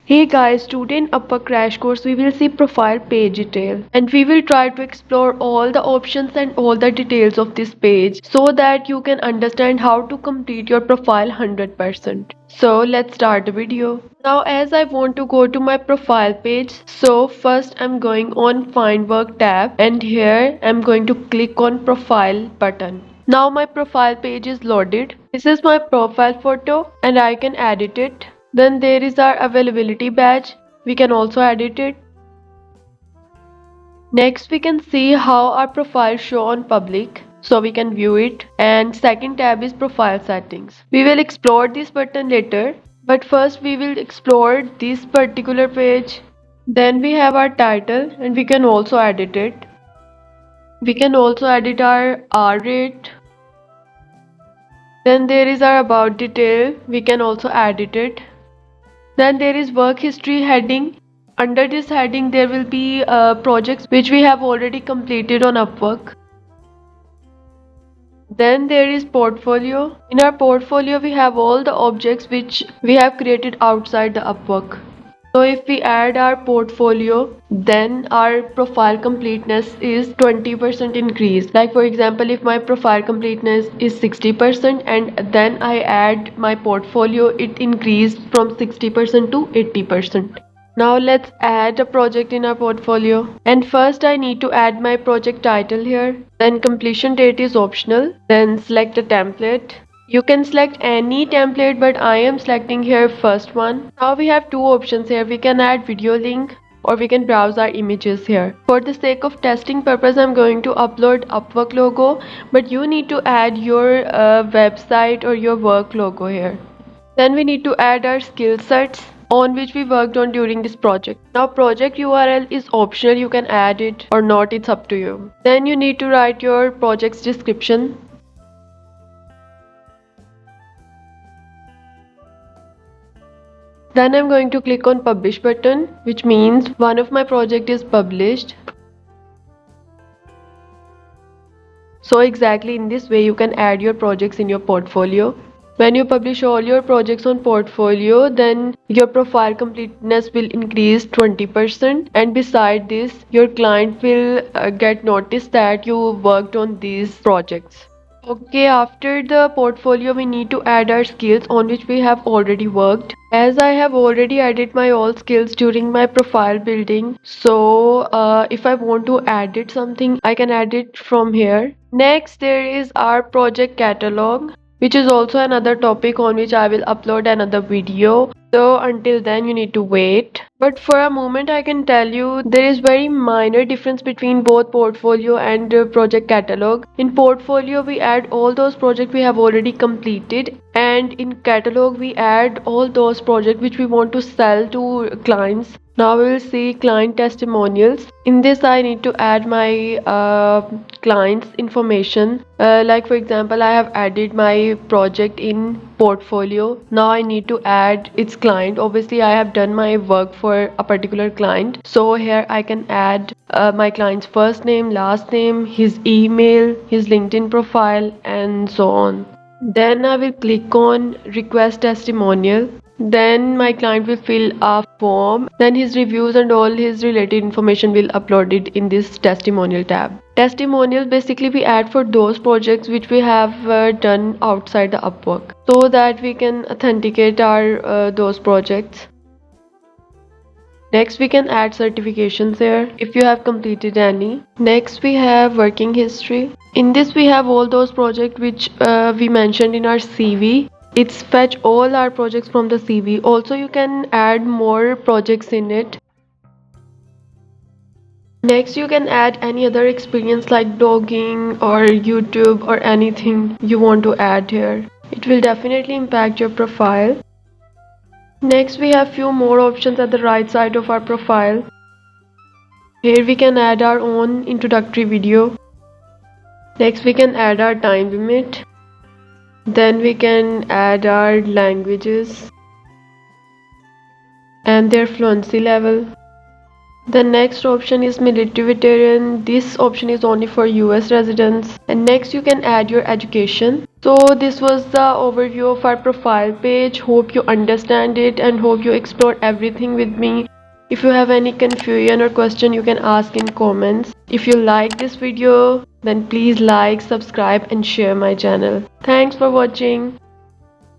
Hey guys, today in Upwork crash course we will see profile page detail and we will try to explore all the options and all the details of this page so that you can understand how to complete your profile 100%. So let's start the video. Now as I want to go to my profile page, so first I'm going on find work tab and here I'm going to click on profile button. Now my profile page is loaded. This is my profile photo and I can edit it. Then there is our availability badge. We can also edit it. Next we can see how our profile show on public. So we can view it. And second tab is profile settings. We will explore this button later. But first we will explore this particular page. Then we have our title and we can also edit it. We can also edit our R rate. Then there is our about detail. We can also edit it. Then there is work history heading. Under this heading there will be projects which we have already completed on Upwork. Then there is portfolio. In our portfolio we have all the objects which we have created outside the Upwork. So if we add our portfolio, then our profile completeness is 20% increase. Like for example, if my profile completeness is 60% and then I add my portfolio, it increased from 60% to 80%. Now let's add a project in our portfolio. And first I need to add my project title here. Then completion date is optional. Then select a template. You can select any template, but I am selecting here first one. Now we have two options here. We can add video link or we can browse our images here. For the sake of testing purpose, I'm going to upload Upwork logo, but you need to add your website or your work logo here. Then we need to add our skill sets on which we worked on during this project. Now project URL is optional, you can add it or not, it's up to you. Then you need to write your project's description. Then I'm going to click on publish button, which means one of my project is published. So exactly in this way you can add your projects in your portfolio. When you publish all your projects on portfolio, then your profile completeness will increase 20%, and beside this your client will get notice that you worked on these projects. Okay, after the portfolio we need to add our skills on which we have already worked. As I have already added my all skills during my profile building, so if I want to edit something, I can add it from here. Next there is our project catalog, which is also another topic on which I will upload another video. So until then you need to wait. But for a moment I can tell you there is very minor difference between both portfolio and project catalog. In portfolio we add all those projects we have already completed, and in catalog we add all those projects which we want to sell to clients. Now we will see client testimonials. In this I need to add my client's information. Like for example, I have added my project in portfolio. Now I need to add its client. Obviously I have done my work for a particular client. So here I can add my client's first name, last name, his email, his LinkedIn profile, and so on. Then I will click on request testimonial. Then my client will fill a form. Then his reviews and all his related information will uploaded in this testimonial tab. Testimonials basically we add for those projects which we have done outside the Upwork, so that we can authenticate our those projects. Next we can add certifications here if you have completed any. Next we have working history. In this we have all those projects which we mentioned in our CV. It's fetch all our projects from the CV. Also you can add more projects in it. Next you can add any other experience like blogging or YouTube or anything you want to add here. It will definitely impact your profile. Next we have few more options at the right side of our profile. Here we can add our own introductory video. Next we can add our time limit. Then we can add our languages and their fluency level. The next option is military veteran. This option is only for US residents. And next you can add your education. So this was the overview of our profile page. Hope you understand it and hope you explore everything with me. If you have any confusion or question, you can ask in comments. If you like this video, then please like, subscribe and share my channel. Thanks for watching.